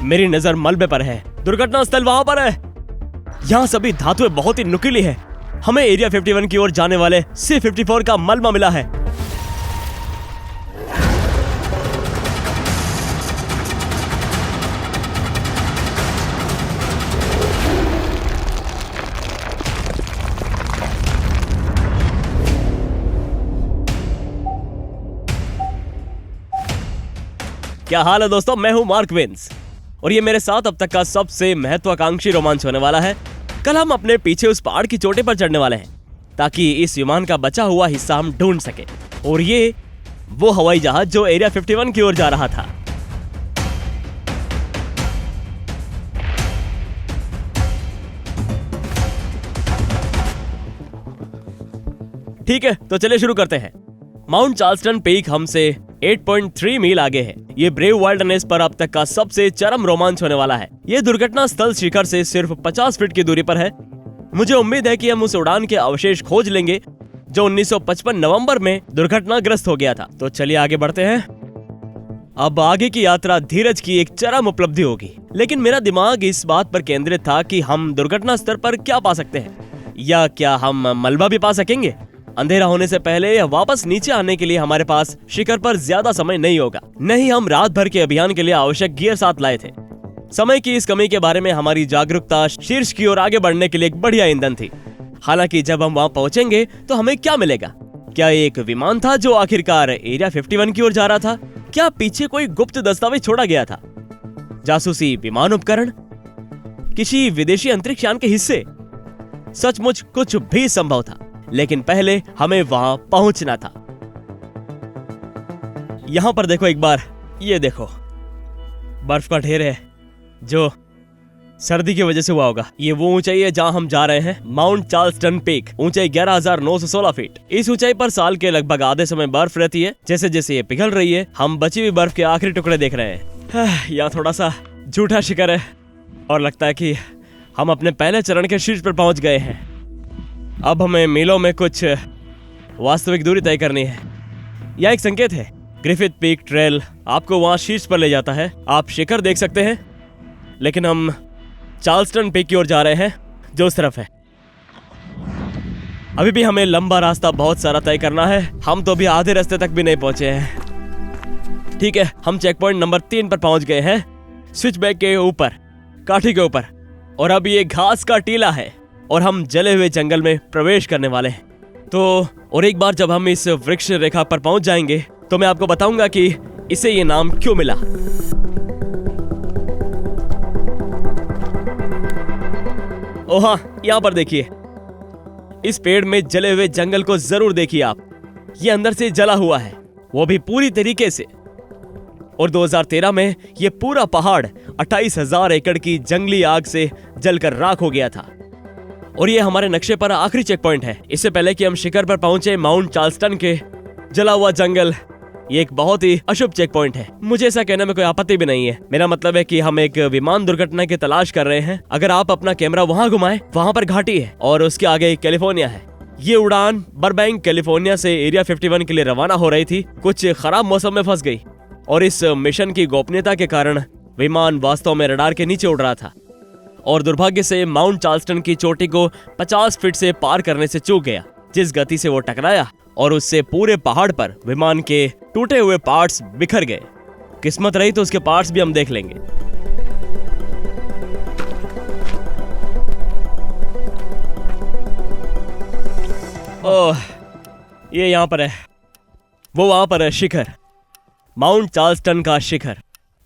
मेरी नजर मलबे पर है। दुर्घटना स्थल वहां पर है। यहाँ सभी धातुएं बहुत ही नुकीली है। हमें एरिया 51 की ओर जाने वाले C-54 का मलबा मिला है। क्या हाल है दोस्तों, मैं हूं मार्क विंस और ये मेरे साथ अब तक का सबसे महत्वाकांक्षी रोमांच होने वाला है। कल हम अपने पीछे उस पहाड़ की चोटी पर चढ़ने वाले हैं ताकि इस विमान का बचा हुआ हिस्सा हम ढूंढ सके। और ये वो हवाई जहाज जो एरिया 51 की ओर जा रहा था। ठीक है, तो चलिए शुरू करते हैं। माउंट चार्ल्सटन पीक हमसे 8.3 मील आगे है। ये ब्रेव वाइल्डरनेस पर अब तक का सबसे चरम रोमांच होने वाला है। ये दुर्घटना स्थल शिखर से सिर्फ 50 फीट की दूरी पर है। मुझे उम्मीद है कि हम उस उड़ान के अवशेष खोज लेंगे जो 1955 नवंबर में दुर्घटनाग्रस्त हो गया था। तो चलिए आगे बढ़ते हैं। अब आगे की यात्रा धीरज की एक चरम उपलब्धि होगी, लेकिन मेरा दिमाग इस बात पर केंद्रित था कि हम दुर्घटना स्थल पर क्या पा सकते हैं, या क्या हम मलबा भी पा सकेंगे। अंधेरा होने से पहले या वापस नीचे आने के लिए हमारे पास शिखर पर ज्यादा समय नहीं होगा। नहीं, हम रात भर के अभियान के लिए आवश्यक गियर साथ लाए थे। समय की इस कमी के बारे में हमारी जागरूकता शीर्ष की ओर आगे बढ़ने के लिए एक बढ़िया ईंधन थी। हालांकि जब हम वहां पहुंचेंगे तो हमें क्या मिलेगा? क्या एक विमान था जो आखिरकार एरिया 51 की ओर जा रहा था? क्या पीछे कोई गुप्त दस्तावेज छोड़ा गया था? जासूसी विमान उपकरण? किसी विदेशी अंतरिक्ष यान के हिस्से? सचमुच कुछ भी संभव था, लेकिन पहले हमें वहां पहुंचना था। यहां पर देखो एक बार, ये देखो बर्फ का ढेर है जो सर्दी की वजह से हुआ होगा। ये वो ऊंचाई है जहां हम जा रहे हैं, माउंट चार्ल्सटन पीक। ऊंचाई 11,916 फीट। इस ऊंचाई पर साल के लगभग आधे समय बर्फ रहती है। जैसे जैसे ये पिघल रही है, हम बची हुई बर्फ के आखिरी टुकड़े देख रहे हैं। यहाँ थोड़ा सा झूठा शिखर है और लगता है कि हम अपने पहले चरण के शीर्ष पर पहुंच गए हैं। अब हमें मीलों में कुछ वास्तविक दूरी तय करनी है। यह एक संकेत है। ग्रिफिथ पीक ट्रेल आपको वहां शीर्ष पर ले जाता है। आप शिखर देख सकते हैं, लेकिन हम चार्ल्सटन पीक की ओर जा रहे हैं जो उस तरफ है। अभी भी हमें लंबा रास्ता बहुत सारा तय करना है। हम तो अभी आधे रास्ते तक भी नहीं पहुंचे हैं। ठीक है, हम चेक पॉइंट नंबर 3 पर पहुंच गए हैं, स्विच बैक के ऊपर, काठी के ऊपर। और अब ये घास का टीला है और हम जले हुए जंगल में प्रवेश करने वाले हैं। तो और एक बार जब हम इस वृक्ष रेखा पर पहुंच जाएंगे तो मैं आपको बताऊंगा कि इसे ये नाम क्यों मिला। ओह हाँ, यहाँ पर देखिए, इस पेड़ में जले हुए जंगल को जरूर देखिए आप। ये अंदर से जला हुआ है, वो भी पूरी तरीके से। और 2013 में ये पूरा पहाड़ 28,000 एकड़ की जंगली आग से जलकर राख हो गया था। और ये हमारे नक्शे पर आखिरी चेक पॉइंट है। इससे पहले कि हम शिखर पर पहुंचे, माउंट चार्ल्सटन के जला हुआ जंगल ये एक बहुत ही अशुभ चेक पॉइंट है। मुझे ऐसा कहने में कोई आपत्ति भी नहीं है। मेरा मतलब है कि हम एक विमान दुर्घटना की तलाश कर रहे हैं। अगर आप अपना कैमरा वहां घुमाएं, वहां पर घाटी है और उसके आगे कैलिफोर्निया है। ये उड़ान बर्बैंक कैलिफोर्निया से एरिया 51 के लिए रवाना हो रही थी। कुछ खराब मौसम में फंस गई और इस मिशन की गोपनीयता के कारण विमान वास्तव में रडार के नीचे उड़ रहा था और दुर्भाग्य से माउंट चार्ल्सटन की चोटी को 50 फीट से पार करने से चूक गया। जिस गति से वो टकराया और उससे पूरे पहाड़ पर विमान के टूटे हुए पार्ट्स बिखर गए। किस्मत रही तो उसके पार्ट्स भी हम देख लेंगे। ओह, ये यहाँ पर है, वो वहां पर है शिखर, माउंट चार्ल्सटन का शिखर।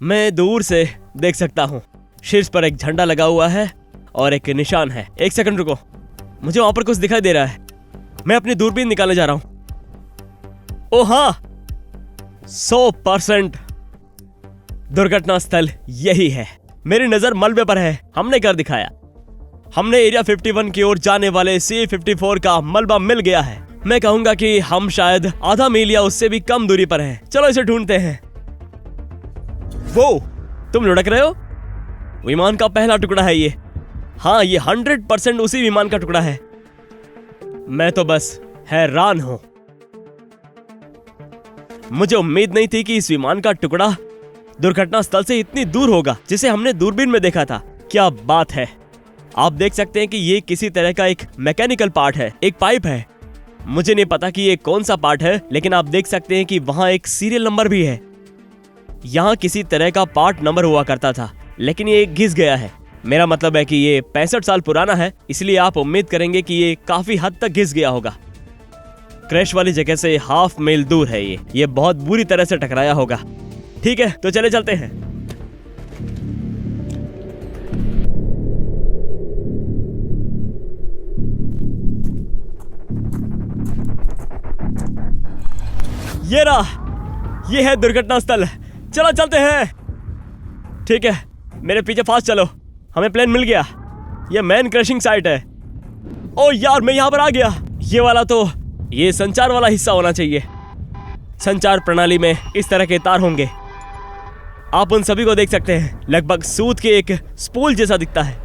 मैं दूर से देख सकता हूँ। शीर्ष पर एक झंडा लगा हुआ है और एक निशान है। एक सेकंड रुको, मुझे वहां पर कुछ दिखाई दे रहा है। मैं अपनी दूरबीन निकालने जा रहा हूं। ओह हाँ, 100% दुर्घटना स्थल यही है। मेरी नजर मलबे पर है। हमने कर दिखाया। हमने एरिया 51 की ओर जाने वाले C-54 का मलबा मिल गया है। मैं कहूंगा कि हम शायद आधा मील या उससे भी कम दूरी पर हैं। चलो इसे ढूंढते हैं। वो तुम लुढ़क रहे हो? विमान का पहला टुकड़ा है ये। हाँ, ये 100% उसी विमान का टुकड़ा है। मैं तो बस हैरान हूं। मुझे उम्मीद नहीं थी कि इस विमान का टुकड़ा दुर्घटना स्थल से इतनी दूर होगा जिसे हमने दूरबीन में देखा था। क्या बात है। आप देख सकते हैं कि ये किसी तरह का एक मैकेनिकल पार्ट है, एक पाइप है। मुझे नहीं पता कि ये कौन सा पार्ट है, लेकिन आप देख सकते हैं कि वहाँ एक सीरियल नंबर भी है। यहाँ किसी तरह का पार्ट नंबर हुआ करता था, लेकिन ये घिस गया है। मेरा मतलब है कि ये 65 साल पुराना है, इसलिए आप उम्मीद करेंगे कि ये काफी हद तक घिस गया होगा। क्रैश वाली जगह से हाफ मील दूर है ये बहुत बुरी तरह से टकराया होगा। ठीक है, तो चले चलते हैं। ये रहा, ये है दुर्घटना स्थल। चलो चलते हैं। ठीक है, मेरे पीछे फास्ट चलो, हमें प्लेन मिल गया। ये मैन क्रशिंग साइट है। ओ यार, मैं यहाँ पर आ गया। ये वाला तो ये संचार वाला हिस्सा होना चाहिए। संचार प्रणाली में इस तरह के तार होंगे। आप उन सभी को देख सकते हैं, लगभग सूत के एक स्पूल जैसा दिखता है।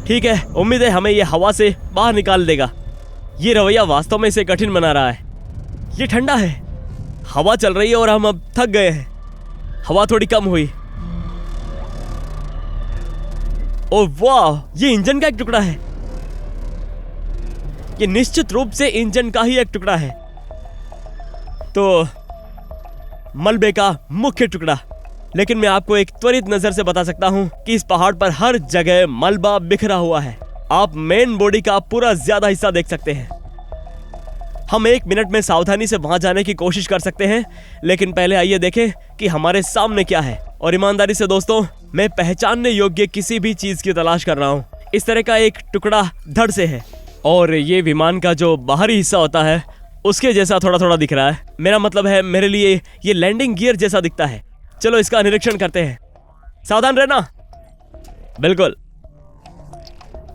ठीक है, उम्मीद है हमें ये हवा से बाहर निकाल देगा। ये रवैया वास्तव में इसे कठिन बना रहा है। ये ठंडा है, हवा चल रही है और हम अब थक गए हैं। हवा थोड़ी कम हुई। ओह वाह, ये इंजन का एक टुकड़ा है। ये निश्चित रूप से इंजन का ही एक टुकड़ा है। तो मलबे का मुख्य टुकड़ा। लेकिन मैं आपको एक त्वरित नजर से बता सकता हूं कि इस पहाड़ पर हर जगह मलबा बिखरा हुआ है। आप मेन बॉडी का पूरा ज्यादा हिस्सा देख सकते हैं। हम 1 मिनट में सावधानी से वहां जाने की कोशिश कर सकते हैं, लेकिन पहले आइए देखें कि हमारे सामने क्या है। और ईमानदारी से दोस्तों, मैं पहचानने योग्य किसी भी चीज की तलाश कर रहा हूं। इस तरह का एक टुकड़ा धड़ से है और ये विमान का जो बाहरी हिस्सा होता है उसके जैसा थोड़ा थोड़ा दिख रहा है। मेरा मतलब है, मेरे लिए ये लैंडिंग गियर जैसा दिखता है। चलो इसका निरीक्षण करते हैं। सावधान रहना। बिल्कुल।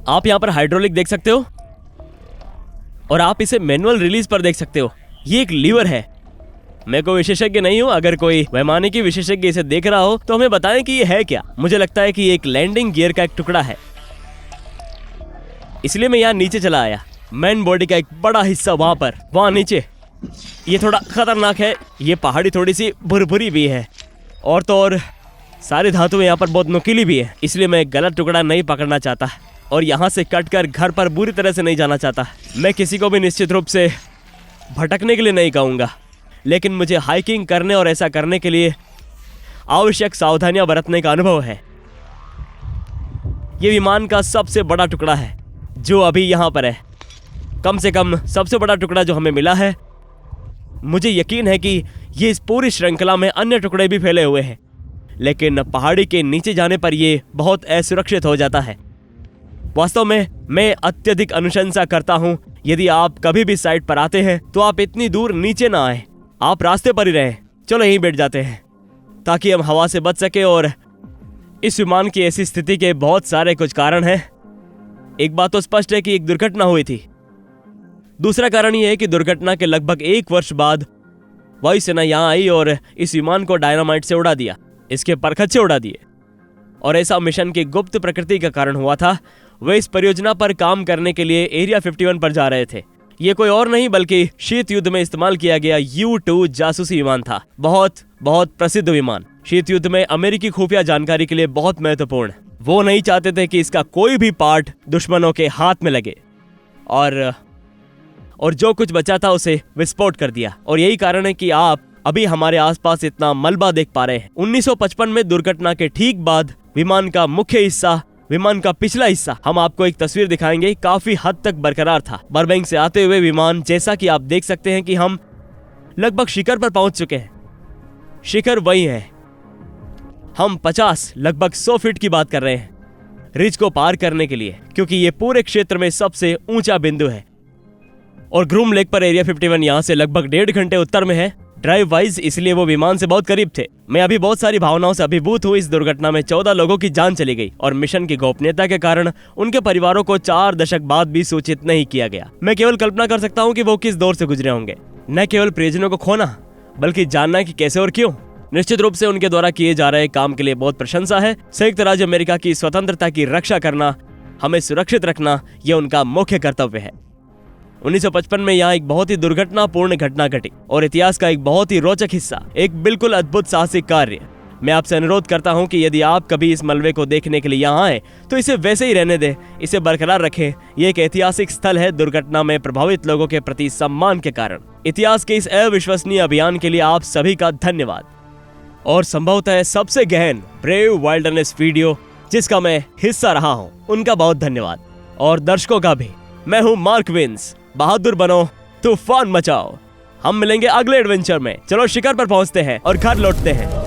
आप यहाँ पर हाइड्रोलिक देख सकते हो और आप इसे मैनुअल रिलीज पर देख सकते हो। ये एक लीवर है। मैं कोई विशेषज्ञ नहीं हूँ, अगर कोई वैमानिकी विशेषज्ञ इसे देख रहा हो तो हमें बताएं कि ये है क्या। मुझे लगता है कि ये एक लैंडिंग गियर का एक टुकड़ा है, इसलिए मैं यहाँ नीचे चला आया। मैन बॉडी का एक बड़ा हिस्सा वहां नीचे। ये थोड़ा खतरनाक है। ये पहाड़ी थोड़ी सी भुरभुरी भी है और तो और सारी धातुएं यहाँ पर बहुत नुकीली भी है, इसलिए मैं गलत टुकड़ा नहीं पकड़ना चाहता और यहाँ से कटकर घर पर बुरी तरह से नहीं जाना चाहता। मैं किसी को भी निश्चित रूप से भटकने के लिए नहीं कहूँगा, लेकिन मुझे हाइकिंग करने और ऐसा करने के लिए आवश्यक सावधानियां बरतने का अनुभव है। ये विमान का सबसे बड़ा टुकड़ा है जो अभी यहाँ पर है। कम से कम सबसे बड़ा टुकड़ा जो हमें मिला है। मुझे यकीन है कि ये इस पूरी श्रृंखला में अन्य टुकड़े भी फैले हुए हैं, लेकिन पहाड़ी के नीचे जाने पर ये बहुत असुरक्षित हो जाता है। वास्तव में मैं अत्यधिक अनुशंसा करता हूँ, यदि आप कभी भी साइट पर आते हैं तो आप इतनी दूर नीचे ना आए, आप रास्ते पर ही रहें। चलो यहीं बैठ जाते हैं ताकि हम हवा से बच सके। और इस विमान की ऐसी स्थिति के बहुत सारे कुछ कारण हैं। एक बात तो स्पष्ट है कि एक दुर्घटना हुई थी। दूसरा कारण यह है कि दुर्घटना के लगभग 1 वर्ष बाद वायुसेना यहाँ आई और इस विमान को डायनामाइट से उड़ा दिया, इसके परखच्चे उड़ा दिए। और ऐसा मिशन की गुप्त प्रकृति का कारण हुआ था। वे इस परियोजना पर काम करने के लिए एरिया 51 पर जा रहे थे। ये कोई और नहीं बल्कि शीत युद्ध में इस्तेमाल किया गया U-2 जासूसी विमान था। बहुत प्रसिद्ध विमान, शीत युद्ध में अमेरिकी खुफिया जानकारी के लिए बहुत महत्वपूर्ण। वो नहीं चाहते थे कि इसका कोई भी पार्ट दुश्मनों के हाथ में लगे और जो कुछ बचा था उसे विस्फोट कर दिया। और यही कारण है कि आप अभी हमारे आसपास इतना मलबा देख पा रहे हैं। 1955 में दुर्घटना के ठीक बाद विमान का मुख्य हिस्सा, विमान का पिछला हिस्सा, हम आपको एक तस्वीर दिखाएंगे, काफी हद तक बरकरार था। बर्बैंक से आते हुए विमान, जैसा कि आप देख सकते हैं कि हम लगभग शिखर पर पहुंच चुके हैं। शिखर वही है। हम 50 लगभग 100 फीट की बात कर रहे हैं रिज को पार करने के लिए, क्योंकि ये पूरे क्षेत्र में सबसे ऊंचा बिंदु है। और ग्रूम लेक पर एरिया 51 यहाँ से लगभग 1.5 घंटे उत्तर में है ड्राइव वाइज, इसलिए वो विमान से बहुत करीब थे। मैं अभी बहुत सारी भावनाओं से अभिभूत हूँ। इस दुर्घटना में 14 लोगों की जान चली गई और मिशन की गोपनीयता के कारण उनके परिवारों को 4 दशक बाद भी सूचित नहीं किया गया। मैं केवल कल्पना कर सकता हूँ कि वो किस दौर से गुजरे होंगे। न केवल परिजनों को खोना, बल्कि जानना कि कैसे और क्यों। निश्चित रूप से उनके द्वारा किए जा रहे काम के लिए बहुत प्रशंसा है। संयुक्त राज्य अमेरिका की स्वतंत्रता की रक्षा करना, हमें सुरक्षित रखना, यह उनका मुख्य कर्तव्य है। 1955 में यहाँ एक बहुत ही दुर्घटनापूर्ण घटना घटी और इतिहास का एक बहुत ही रोचक हिस्सा, एक बिल्कुल अद्भुत साहसिक कार्य। मैं आपसे अनुरोध करता हूं कि यदि आप कभी इस मलबे को देखने के लिए यहाँ आए तो इसे वैसे ही रहने दें, इसे बरकरार रखें। ये एक ऐतिहासिक स्थल है दुर्घटना में प्रभावित लोगों के प्रति सम्मान के कारण। इतिहास के इस अविश्वसनीय अभियान के लिए आप सभी का धन्यवाद। और संभवतः सबसे गहन ब्रेव वाइल्डरनेस वीडियो जिसका मैं हिस्सा रहा हूँ, उनका बहुत धन्यवाद। और दर्शकों का भी। मैं हूँ मार्क विंस। बहादुर बनो, तूफान मचाओ। हम मिलेंगे अगले एडवेंचर में। चलो शिखर पर पहुंचते हैं और घर लौटते हैं।